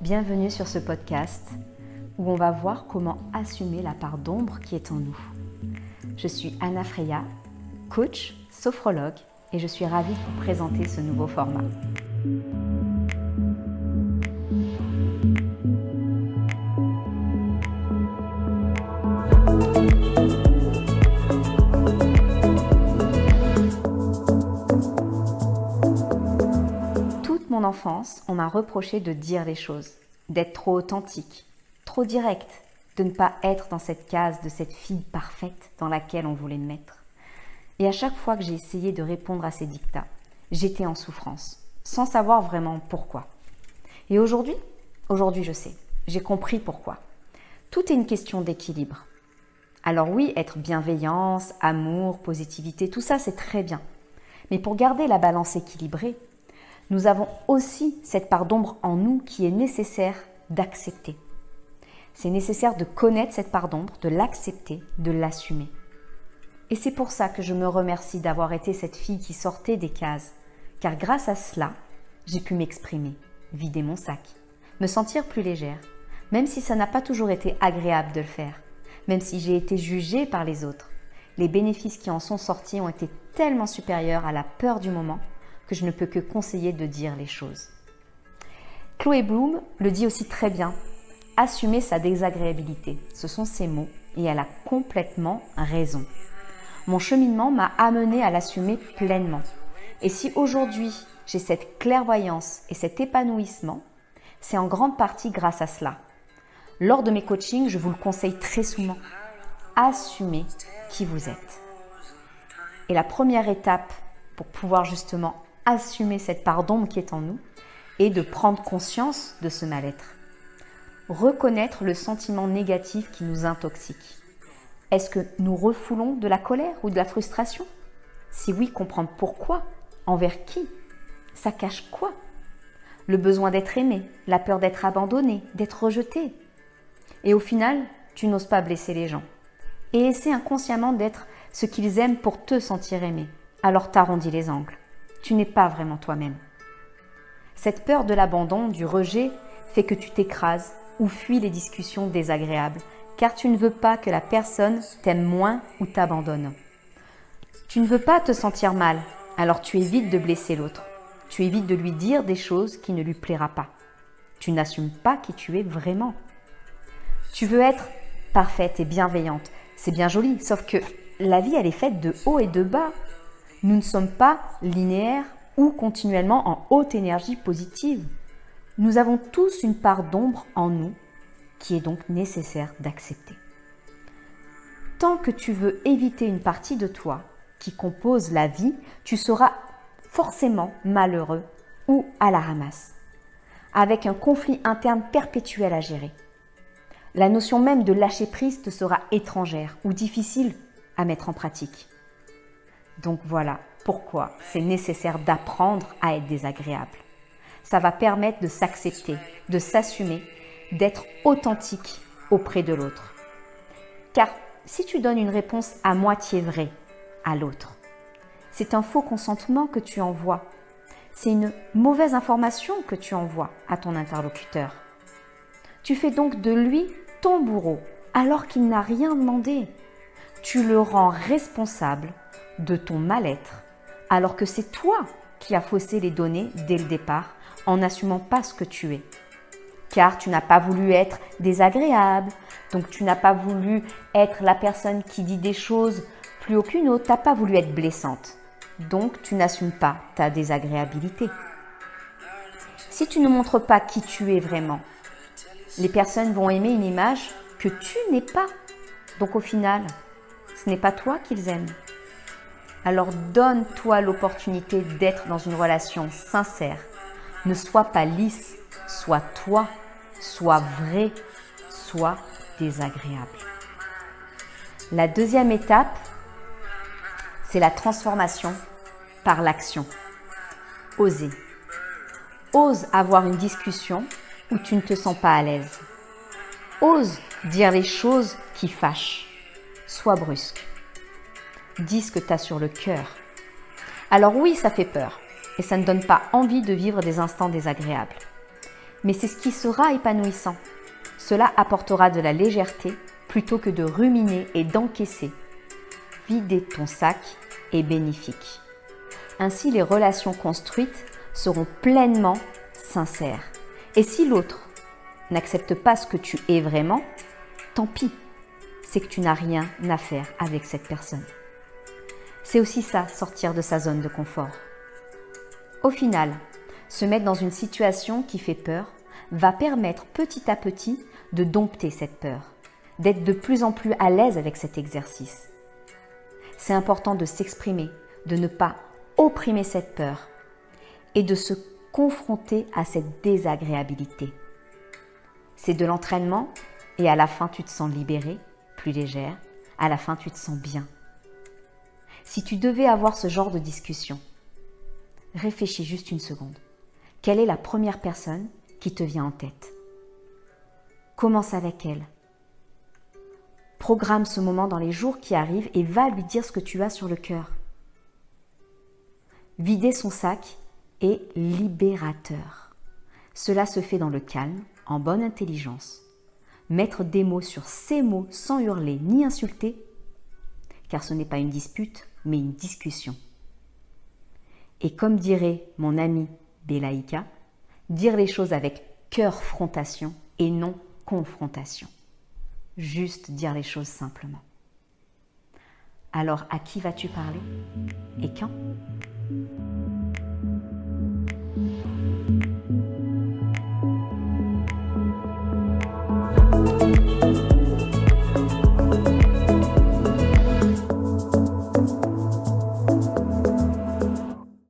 Bienvenue sur ce podcast où on va voir comment assumer la part d'ombre qui est en nous. Je suis Anna Freya, coach, sophrologue et je suis ravie de vous présenter ce nouveau format. Toute mon enfance, on m'a reproché de dire les choses, d'être trop authentique, trop directe, de ne pas être dans cette case de cette fille parfaite dans laquelle on voulait me mettre. Et à chaque fois que j'ai essayé de répondre à ces dictats, j'étais en souffrance, sans savoir vraiment pourquoi. Et aujourd'hui je sais, j'ai compris pourquoi. Tout est une question d'équilibre. Alors oui, être bienveillance, amour, positivité, tout ça c'est très bien. Mais pour garder la balance équilibrée, nous avons aussi cette part d'ombre en nous qui est nécessaire d'accepter. C'est nécessaire de connaître cette part d'ombre, de l'accepter, de l'assumer. Et c'est pour ça que je me remercie d'avoir été cette fille qui sortait des cases, car grâce à cela, j'ai pu m'exprimer, vider mon sac, me sentir plus légère, même si ça n'a pas toujours été agréable de le faire, même si j'ai été jugée par les autres. Les bénéfices qui en sont sortis ont été tellement supérieurs à la peur du moment que je ne peux que conseiller de dire les choses. Chloé Bloom le dit aussi très bien, assumer sa désagréabilité, ce sont ses mots et elle a complètement raison. Mon cheminement m'a amenée à l'assumer pleinement. Et si aujourd'hui j'ai cette clairvoyance et cet épanouissement, c'est en grande partie grâce à cela. Lors de mes coachings, je vous le conseille très souvent, assumez qui vous êtes. Et la première étape pour pouvoir justement assumer cette part d'ombre qui est en nous est de prendre conscience de ce mal-être. Reconnaître le sentiment négatif qui nous intoxique. Est-ce que nous refoulons de la colère ou de la frustration? Si oui, comprendre pourquoi, envers qui, ça cache quoi? Le besoin d'être aimé, la peur d'être abandonné, d'être rejeté. Et au final, tu n'oses pas blesser les gens. Et essaie inconsciemment d'être ce qu'ils aiment pour te sentir aimé. Alors t'arrondis les angles. Tu n'es pas vraiment toi-même. Cette peur de l'abandon, du rejet, fait que tu t'écrases ou fuis les discussions désagréables, car tu ne veux pas que la personne t'aime moins ou t'abandonne. Tu ne veux pas te sentir mal, alors tu évites de blesser l'autre. Tu évites de lui dire des choses qui ne lui plaira pas. Tu n'assumes pas qui tu es vraiment. Tu veux être parfaite et bienveillante. C'est bien joli, sauf que la vie, elle est faite de hauts et de bas. Nous ne sommes pas linéaires ou continuellement en haute énergie positive. Nous avons tous une part d'ombre en nous qui est donc nécessaire d'accepter. Tant que tu veux éviter une partie de toi qui compose la vie, tu seras forcément malheureux ou à la ramasse, avec un conflit interne perpétuel à gérer. La notion même de lâcher prise te sera étrangère ou difficile à mettre en pratique. Donc voilà pourquoi c'est nécessaire d'apprendre à être désagréable. Ça va permettre de s'accepter, de s'assumer, d'être authentique auprès de l'autre. Car si tu donnes une réponse à moitié vraie à l'autre, c'est un faux consentement que tu envoies. C'est une mauvaise information que tu envoies à ton interlocuteur. Tu fais donc de lui ton bourreau alors qu'il n'a rien demandé. Tu le rends responsable de ton mal-être alors que c'est toi qui as faussé les données dès le départ en n'assumant pas ce que tu es. Car tu n'as pas voulu être désagréable, donc tu n'as pas voulu être la personne qui dit des choses plus haut qu'une autre, tu n'as pas voulu être blessante. Donc tu n'assumes pas ta désagréabilité. Si tu ne montres pas qui tu es vraiment, les personnes vont aimer une image que tu n'es pas. Donc au final, ce n'est pas toi qu'ils aiment. Alors donne-toi l'opportunité d'être dans une relation sincère. Ne sois pas lisse, sois toi, sois vrai, sois désagréable. La deuxième étape, c'est la transformation par l'action. Oser. Ose avoir une discussion où tu ne te sens pas à l'aise. Ose dire les choses qui fâchent. Sois brusque. Dis ce que tu as sur le cœur. Alors oui, ça fait peur et ça ne donne pas envie de vivre des instants désagréables. Mais c'est ce qui sera épanouissant. Cela apportera de la légèreté plutôt que de ruminer et d'encaisser. Vider ton sac est bénéfique. Ainsi, les relations construites seront pleinement sincères. Et si l'autre n'accepte pas ce que tu es vraiment, tant pis, c'est que tu n'as rien à faire avec cette personne. C'est aussi ça, sortir de sa zone de confort. Au final, se mettre dans une situation qui fait peur va permettre petit à petit de dompter cette peur, d'être de plus en plus à l'aise avec cet exercice. C'est important de s'exprimer, de ne pas opprimer cette peur et de se confronter à cette désagréabilité. C'est de l'entraînement et à la fin tu te sens libérée, plus légère, à la fin tu te sens bien. Si tu devais avoir ce genre de discussion, réfléchis juste une seconde. Quelle est la première personne qui te vient en tête? Commence avec elle. Programme ce moment dans les jours qui arrivent et va lui dire ce que tu as sur le cœur. Vider son sac est libérateur. Cela se fait dans le calme, en bonne intelligence. Mettre des mots sur ces mots sans hurler ni insulter, car ce n'est pas une dispute, mais une discussion. Et comme dirait mon amie Belaïka, dire les choses avec cœur-frontation et non confrontation. Juste dire les choses simplement. Alors, à qui vas-tu parler et quand ?